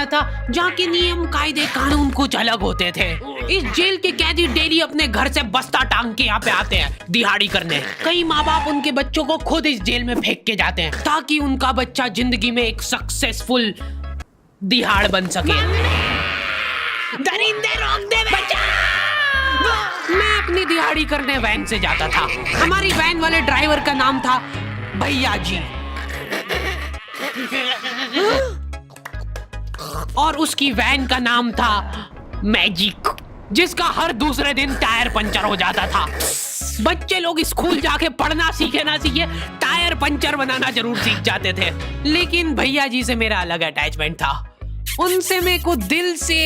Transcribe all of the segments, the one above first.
बना था जहाँ के नियम कायदे कानून कुछ अलग होते थे। इस जेल के कैदी डेली अपने घर से बस्ता टांग के यहाँ पे आते हैं दिहाड़ी करने। कई माँ बाप उनके बच्चों को खुद इस जेल में फेंक के जाते हैं ताकि उनका बच्चा जिंदगी में एक सक्सेसफुल दिहाड़ बन सके। दरिंदे रोक दे बच्चा। मैं अपनी दिहाड़ी करने वैन से जाता था। हमारी वैन वाले ड्राइवर का नाम था भैया जी और उसकी वैन का नाम था मैजिक, जिसका हर दूसरे दिन टायर पंचर हो जाता था। बच्चे लोग स्कूल जाके पढ़ना सीखे ना सीखे टायर पंचर बनाना जरूर सीख जाते थे। लेकिन भैया जी से मेरा अलग अटैचमेंट था। उनसे मेरे को दिल से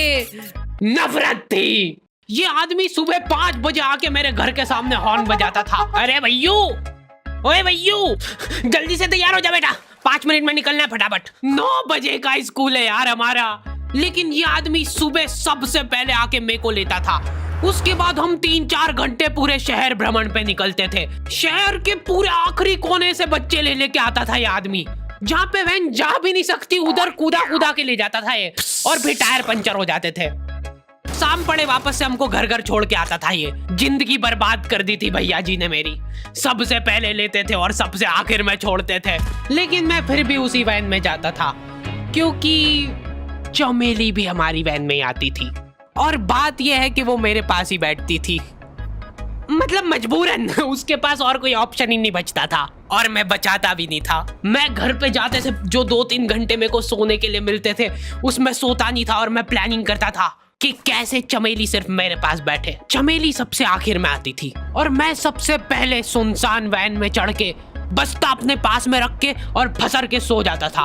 नफरत थी। ये आदमी सुबह 5 बजे आके मेरे घर के सामने हॉर्न बजाता था। अरे भैयू, ओए भैयू, जल्दी से तैयार हो जा बेटा, 5 मिनट में निकलना है फटाफट। 9 बजे का स्कूल है यार हमारा। लेकिन ये आदमी सुबह सबसे पहले आके मेरे को लेता था। उसके बाद हम 3-4 घंटे पूरे शहर भ्रमण पे निकलते थे। शहर के पूरे आखिरी कोने से बच्चे ले लेके आता था ये आदमी। जहाँ पे वैन जा भी नहीं सकती उधर कूदा कूदा के ले जाता था ये, और फिर टायर पंचर हो जाते थे। शाम पड़े वापस से हमको घर घर छोड़ के आता था ये। जिंदगी बर्बाद कर दी थी भैया जी ने मेरी। सबसे पहले लेते थे और सबसे आखिर में छोड़ते थे। लेकिन मैं फिर भी उसी वैन में जाता था क्योंकि चमेली भी हमारी वैन में ही आती थी। और बात यह है कि वो मेरे पास ही बैठती थी, मतलब मजबूरन। उसके पास और कोई ऑप्शन ही नहीं बचता था और मैं बचाता भी नहीं था। मैं घर पे जाते से जो 2-3 घंटे मेरे को सोने के लिए मिलते थे उसमें सोता नहीं था और मैं प्लानिंग करता था कि कैसे चमेली सिर्फ मेरे पास बैठे। चमेली सबसे आखिर में आती थी और मैं सबसे पहले सुनसान वैन में चढ़ के बस्ता अपने पास में रख के और फसर के सो जाता था।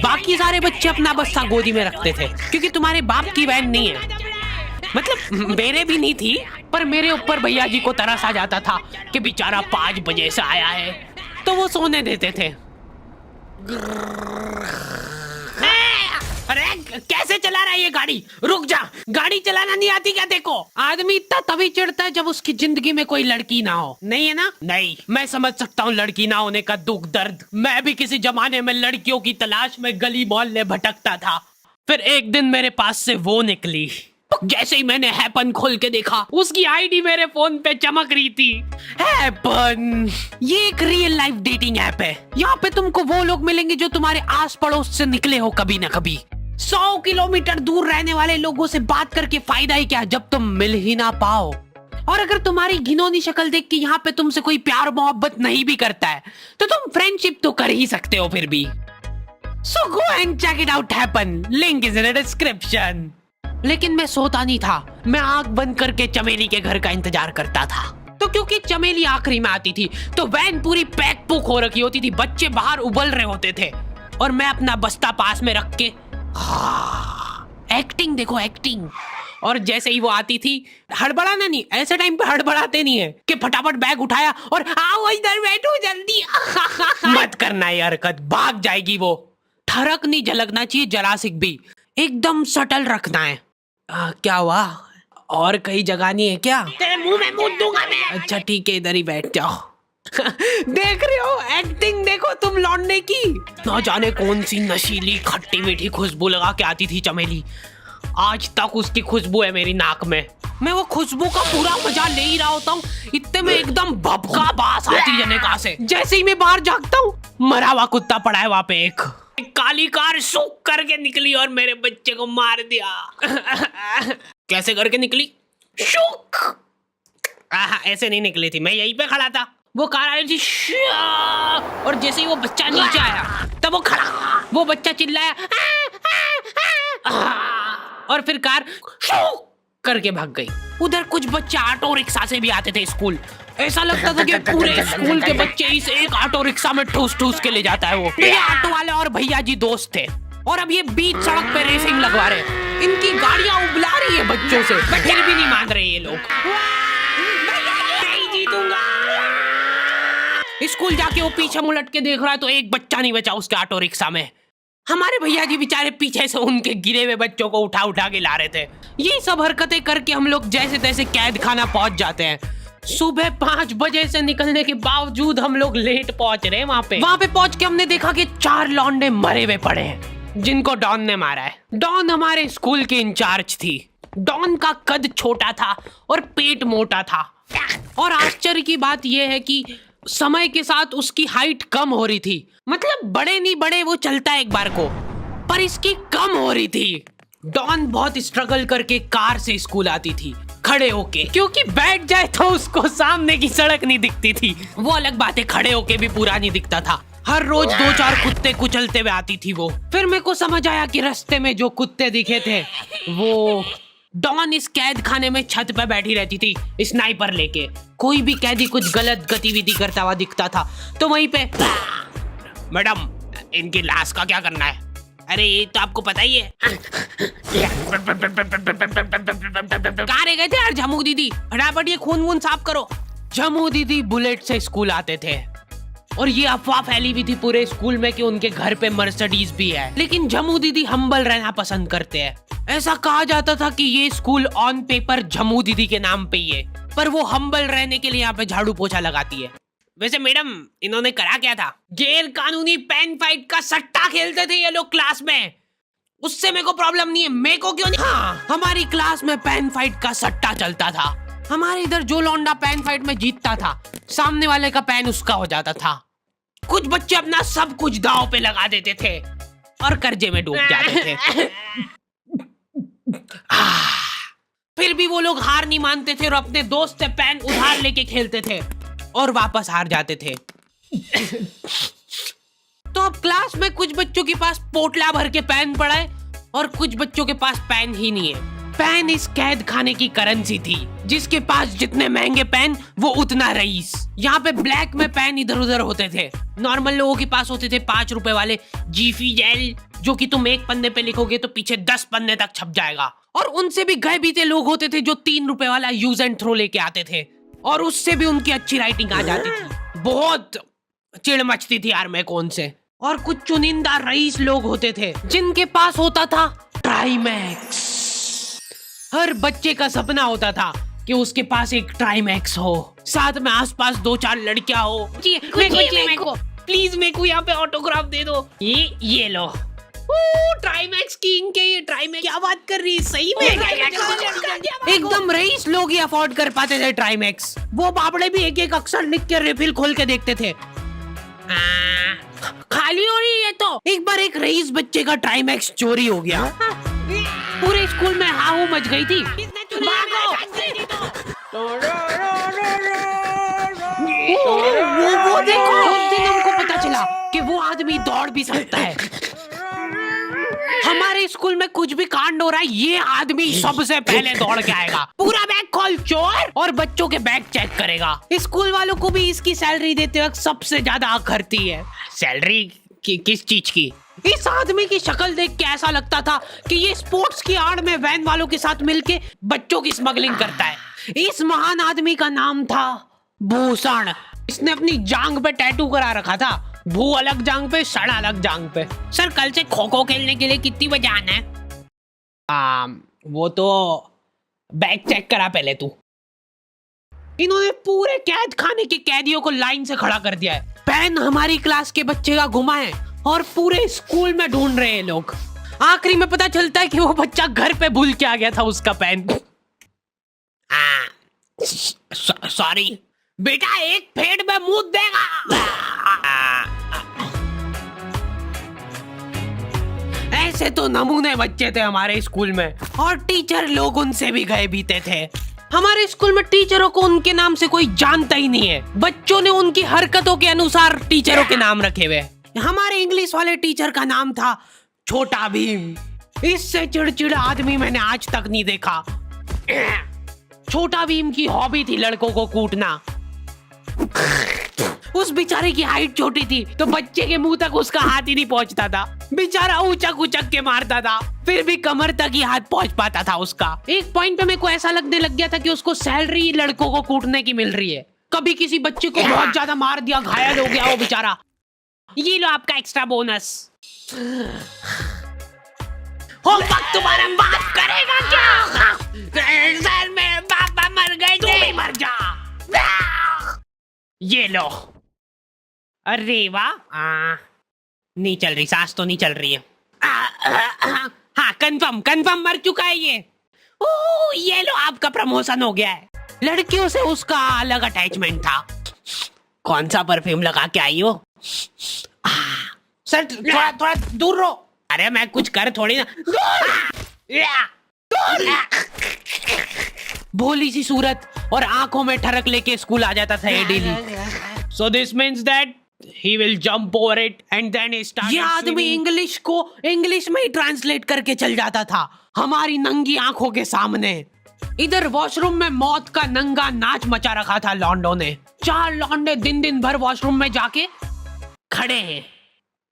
बाकी सारे बच्चे अपना बस्ता गोदी में रखते थे क्योंकि तुम्हारे बाप की वैन नहीं है, मतलब मेरे भी नहीं थी। पर मेरे ऊपर भैया जी को तरस आ जाता था कि बेचारा 5 बजे से आया है, तो वो सोने देते थे। अरे कैसे चला रहा है ये गाड़ी? रुक जा, गाड़ी चलाना नहीं आती क्या? देखो, आदमी इतना तभी चिढ़ता है जब उसकी जिंदगी में कोई लड़की ना हो। नहीं है ना? नहीं, मैं समझ सकता हूँ लड़की ना होने का दुख दर्द। मैं भी किसी जमाने में लड़कियों की तलाश में गली मोहल्ले भटकता था। फिर एक दिन मेरे पास से वो निकली। जैसे ही मैंने हैपन खोल के देखा उसकी आईडी मेरे फोन पे चमक रही थी। हैपन ये एक रियल लाइफ डेटिंग ऐप है। यहाँ पे तुमको वो लोग मिलेंगे जो तुम्हारे आस पड़ोस से निकले हो कभी ना कभी। 100 किलोमीटर दूर रहने वाले लोगों से बात करके फायदा ही क्या जब तुम मिल ही ना पाओ। और अगर तुम्हारी घिनौनी शक्ल देख के यहाँ पे तुमसे कोई प्यार मोहब्बत नहीं भी करता है तो तुम फ्रेंडशिप तो कर ही सकते हो फिर भी। So go and check it out happen. Link is in the description. लेकिन मैं सोता नहीं था। मैं आंख बंद करके चमेली के घर का इंतजार करता था। तो क्योंकि चमेली आखिरी में आती थी तो वैन पूरी पैक पुक हो रखी होती थी। बच्चे बाहर उबल रहे होते थे और मैं अपना बस्ता पास में रख के एक्टिंग देखो एक्टिंग। और जैसे ही वो आती थी, हड़बड़ाना नहीं, ऐसे टाइम पे हड़बड़ाते नहीं है कि फटाफट बैग उठाया और आओ इधर बैठो जल्दी। मत करना ये हरकत, भाग जाएगी वो। ठरक नहीं झलकना चाहिए जरा सिक भी, एकदम सटल रखना है। क्या हुआ? और कहीं जगह नहीं है क्या? तेरे मुंह में मूत दूंगा मैं। अच्छा ठीक है, इधर ही बैठ जाओ। देख रहे हो एक्टिंग देखो तुम लौंडे की। ना जाने कौन सी नशीली खट्टी मीठी खुशबू लगा के आती थी चमेली। आज तक उसकी खुशबू है मेरी नाक में। मैं वो खुशबू का पूरा मजा ले ही रहा होता हूँ, इतने में एकदम भभका बास आती है निकाह से। जैसे ही मैं बाहर झांकता हूँ, मरा हुआ कुत्ता पड़ा है वहाँ पे। एक काली कार सूख करके निकली और मेरे बच्चे को मार दिया। कैसे करके निकली? शूक। ऐसे नहीं निकली थी, मैं यहीं पे खड़ा था। वो कार आई थी और जैसे ही वो बच्चा नीचे आया तब वो खड़ा, वो बच्चा चिल्लाया और फिर कार शूक करके भाग गई। उधर कुछ बच्चे ऑटो रिक्शा से भी आते थे स्कूल। ऐसा लगता था कि पूरे स्कूल के बच्चे इस एक ऑटो रिक्शा में ठूस ठूस के ले जाता है वो। ये ऑटो वाले और भैया जी दोस्त थे और अब ये बीच सड़क पे रेसिंग लगवा रहे हैं। इनकी गाड़ियां उबला रही है बच्चों से, पर फिर भी नहीं मान रहे ये लोग। नहीं जीतूंगा। स्कूल जाके वो पीछे मुलट के देख रहा है तो एक बच्चा नहीं बचा उसके ऑटो रिक्शा में। हमारे भैया जी बेचारे पीछे से उनके गिरे हुए बच्चों को उठा उठा के ला रहे थे। ये सब हरकतें करके हम लोग जैसे तैसे कैद खाना पहुंच जाते हैं। सुबह 5 बजे से निकलने के बावजूद हम लोग लेट पहुंच रहे हैं। वहाँ पे पहुंच के हमने देखा कि 4 लौंडे मरे हुए पड़े हैं। जिनको डॉन ने मारा है। डॉन हमारे स्कूल की इंचार्ज थी। डॉन का कद छोटा था और पेट मोटा था, और आश्चर्य की बात यह है कि समय के साथ उसकी हाइट कम हो रही थी। मतलब बड़े नहीं बड़े वो चलता एक बार को, पर इसकी कम हो रही थी। डॉन बहुत स्ट्रगल करके कार से स्कूल आती थी खड़े होके, क्योंकि बैठ जाए तो उसको सामने की सड़क नहीं दिखती थी। वो अलग बात है, खड़े होके भी पूरा नहीं दिखता था। हर रोज 2-4 कुत्ते कुचलते हुए आती थी वो। फिर मेरे को समझ आया कि रास्ते में जो कुत्ते दिखे थे वो डॉन इस कैद खाने में छत पे बैठी रहती थी स्नाइपर लेके। कोई भी कैदी कुछ गलत गतिविधि करता हुआ दिखता था तो वहीं पे, मैडम इनकी लाश का क्या करना है? अरे ये तो आपको पता ही है। कहाँ रह गए थे यार झमू दीदी, फटाफट ये खून वून साफ करो। झमू दीदी बुलेट से स्कूल आते थे और ये अफवाह फैली हुई थी पूरे स्कूल में कि उनके घर पे मर्सिडीज भी है। लेकिन झमू दीदी हम्बल रहना पसंद करते हैं। ऐसा कहा जाता था कि ये स्कूल ऑन पेपर झमू दीदी के नाम पे ही है, पर वो हम्बल रहने के लिए यहाँ पे झाड़ू पोछा लगाती है। वैसे मैडम इन्होंने करा क्या था? गैर कानूनी पेन फाइट का सट्टा खेलते थे ये लोग क्लास में। उससे मेरे को प्रॉब्लम नहीं है, मेरे को क्यों नहीं? हाँ, हमारी क्लास में पेन फाइट का सट्टा चलता था। हमारे इधर जो लौंडा पेन फाइट में जीतता था, सामने वाले का पेन उसका हो जाता था। कुछ बच्चे अपना सब कुछ दांव पे लगा देते थे और कर्जे में डूब जाते थे। फिर भी वो लोग हार नहीं मानते थे और अपने दोस्त से पेन उधार लेके खेलते थे और वापस हार जाते थे। तो अब क्लास में कुछ बच्चों के पास पोटला भर के पेन पड़ा है और कुछ बच्चों के पास पेन ही नहीं है। पेन इस कैद खाने की करेंसी थी। जिसके पास जितने महंगे पेन वो उतना रईस। यहाँ पे ब्लैक में पेन इधर उधर होते थे। नॉर्मल लोगों के पास होते थे 5 रुपए वाले जीफी जेल, जो कि तुम एक पन्ने पे लिखोगे तो पीछे 10 पन्ने तक छप जाएगा। और उनसे भी गए बीते लोग होते थे जो 3 रुपए वाला यूज एंड थ्रो लेके आते थे और उससे भी उनकी अच्छी राइटिंग आ जाती थी। बहुत चिढ़ मचती थी यार मैं कौन से। और कुछ चुनिंदा रईस लोग होते थे जिनके पास होता था ट्राईमैक्स। हर बच्चे का सपना होता था कि उसके पास एक ट्राईमैक्स हो, साथ में आसपास 2-4 लड़कियां हो। मेरे को प्लीज मेरे को यहाँ पे ऑटोग्राफ दे दो। ये लो ट्राईमैक्स किंग के। ये ट्राईमैक्स क्या बात कर रही है, सही में एकदम रईस लोग ही अफोर्ड कर पाते थे ट्राईमैक्स। वो बाबड़े भी एक एक अक्षर लिख के रिफिल खोल के देखते थे। खाली हो रही है तो एक बार एक रईस बच्चे का ट्राईमैक्स चोरी हो गया। पूरे स्कूल में हाहू मच गई थी। वो देखो, उस दिन हमको पता चला कि वो आदमी दौड़ भी सकता है। हमारे स्कूल में कुछ भी कांड हो रहा है, ये आदमी सबसे पहले दौड़ के आएगा, पूरा बैग खोल चोर, और बच्चों के बैग चेक करेगा। स्कूल वालों को भी इसकी सैलरी देते वक्त सबसे ज्यादा आखरती है। सैलरी किस चीज की? इस आदमी की शक्ल देख के ऐसा लगता था कि ये स्पोर्ट्स की आड़ में वैन वालों के साथ मिलके बच्चों की स्मगलिंग करता है। इस महान आदमी का नाम था भूषण। इसने अपनी जांग पे टैटू करा रखा था, भू अलग जांग पे, सड़ अलग जांग पे। सर कल से खो खो खेलने के लिए कितनी बजे आना है? वो तो बैग चेक करा पहले तू। इन्होंने पूरे कैद खाने के कैदियों को लाइन से खड़ा कर दिया है। पेन हमारी क्लास के बच्चे का गुमा है और पूरे स्कूल में ढूंढ रहे हैं लोग। आखिरी में पता चलता है कि वो बच्चा घर पे भूल के आ गया था उसका पेन। सॉरी बेटा, एक फेट में मुंह देगा। ऐसे तो नमूने बच्चे थे हमारे स्कूल में, और टीचर लोग उनसे भी गए बीते थे। हमारे स्कूल में टीचरों को उनके नाम से कोई जानता ही नहीं है। बच्चों ने उनकी हरकतों के अनुसार टीचरों के नाम रखे हुए। हमारे इंग्लिश वाले टीचर का नाम था छोटा भीम। इससे चिड़चिड़ा आदमी मैंने आज तक नहीं देखा। छोटा भीम की हॉबी थी लड़कों को कूटना। उस बेचारे की हाइट छोटी थी तो बच्चे के मुंह तक उसका हाथ ही नहीं पहुंचता था। बेचारा उचक उचक के मारता था, फिर भी कमर तक ही हाथ पहुंच पाता था उसका। एक पॉइंट पे मेरे को ऐसा लगने लग गया था कि उसको सैलरी लड़कों को कूटने की मिल रही है। कभी किसी बच्चे को बहुत ज्यादा मार दिया, घायल हो गया वो बेचारा, ये लो आपका एक्स्ट्रा बोनस। होमवर्क तुम्हारा बाप करेगा क्या? सर मेरे पापा मर गए थे। तू भी मर जा। ये लो। अरे वाह, नहीं चल रही, सांस तो नहीं चल रही है। हाँ कंफर्म मर चुका है ये। ओह ये लो आपका प्रमोशन हो गया है। लड़कियों से उसका अलग अटैचमेंट था। कौन सा परफ्यूम लगा के आई हो? सर थोड़ा दूर रहो। अरे मैं कुछ कर थोड़ी ना। भोली सी सूरत और आंखों में ठरक लेके स्कूल आ जाता था ये daily. So this means that he will jump over it and then he started. ये आदमी इंग्लिश को इंग्लिश में ही ट्रांसलेट करके चल जाता था हमारी नंगी आंखों के सामने। इधर वॉशरूम में मौत का नंगा नाच मचा रखा था लॉन्डो ने। 4 लॉन्डे दिन भर वॉशरूम में जाके खड़े हैं,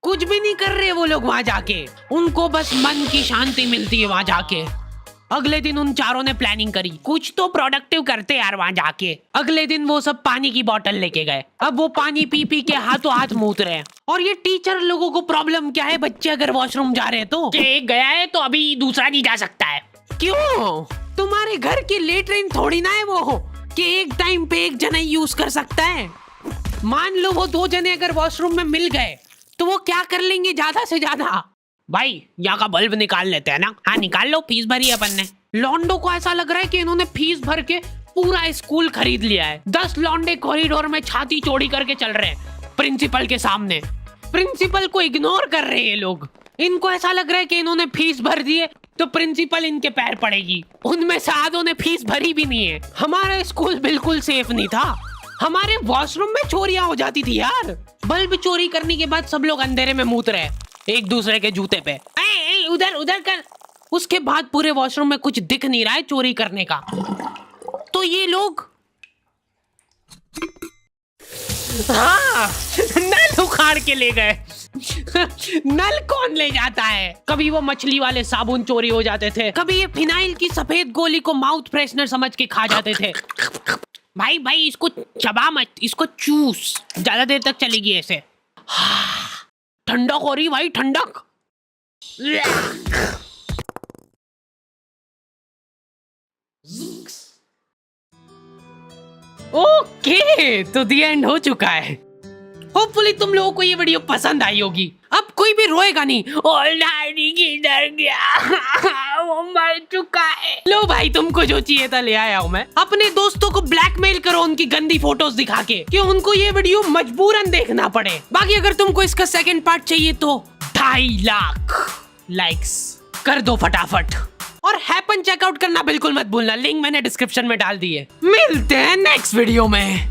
कुछ भी नहीं कर रहे वो लोग वहां जाके। उनको बस मन की शांति मिलती है वहां जाके। अगले दिन उन चारों ने प्लानिंग करी, कुछ तो प्रोडक्टिव करते यार वहां जाके। अगले दिन वो सब पानी की बोतल लेके गए। अब वो पानी पी पी के हाथों हाथ मूत रहे हैं। और ये टीचर लोगों को प्रॉब्लम क्या है, बच्चे अगर वॉशरूम जा रहे हैं तो एक गया है तो अभी दूसरा नहीं जा सकता है। क्यों? तुम्हारे घर की लेटरिन थोड़ी ना है वो कि एक टाइम पे एक जना यूज कर सकता है। मान लो वो 2 जने अगर वॉशरूम में मिल गए तो वो क्या कर लेंगे ज्यादा से ज्यादा? भाई यहाँ का बल्ब निकाल लेते हैं ना। हाँ निकाल लो, फीस भरी है अपन ने। लॉन्डो को ऐसा लग रहा है कि इन्होंने फीस भर के पूरा स्कूल खरीद लिया है। 10 लॉन्डे कॉरिडोर में छाती चौड़ी करके चल रहे हैं प्रिंसिपल के सामने। प्रिंसिपल को इग्नोर कर रहे हैं ये लोग। इनको ऐसा लग रहा है कि इन्होंने फीस भर दी है तो प्रिंसिपल इनके पैर पड़ेगी। उनमें से आधों ने फीस भरी भी नहीं है। हमारा स्कूल बिल्कुल सेफ नहीं था। हमारे वॉशरूम में चोरियां हो जाती थी यार। बल्ब चोरी करने के बाद सब लोग अंधेरे में मूत रहे एक दूसरे के जूते पे। उधर कर। उसके बाद पूरे वॉशरूम में कुछ दिख नहीं रहा है चोरी करने का। तो ये लोग हाँ नल उखाड़ के ले गए। नल कौन ले जाता है? कभी वो मछली वाले साबुन चोरी हो जाते थे, कभी ये फिनाइल की सफेद गोली को माउथ फ्रेशनर समझ के खा जाते थे। भाई इसको चबा मत, इसको चूस, ज्यादा देर तक चलेगी ऐसे। ठंडक हो रही भाई, ठंडक। ओके तो दी एंड हो चुका है। होपफुली तुम लोगों को ये वीडियो पसंद आई होगी। अब कोई भी रोएगा नहीं। किधर गया? वो मर चुका है। लो भाई तुमको जो चाहिए था ले आया हूँ मैं। अपने दोस्तों को ब्लैकमेल करो उनकी गंदी फोटोज दिखा के कि उनको ये वीडियो मजबूरन देखना पड़े। बाकी अगर तुमको इसका सेकंड पार्ट चाहिए तो 2.5 लाख लाइक्स कर दो फटाफट। और हैपन चेकआउट करना बिल्कुल मत भूलना, लिंक मैंने डिस्क्रिप्शन में डाल दी है। मिलते हैं नेक्स्ट वीडियो में।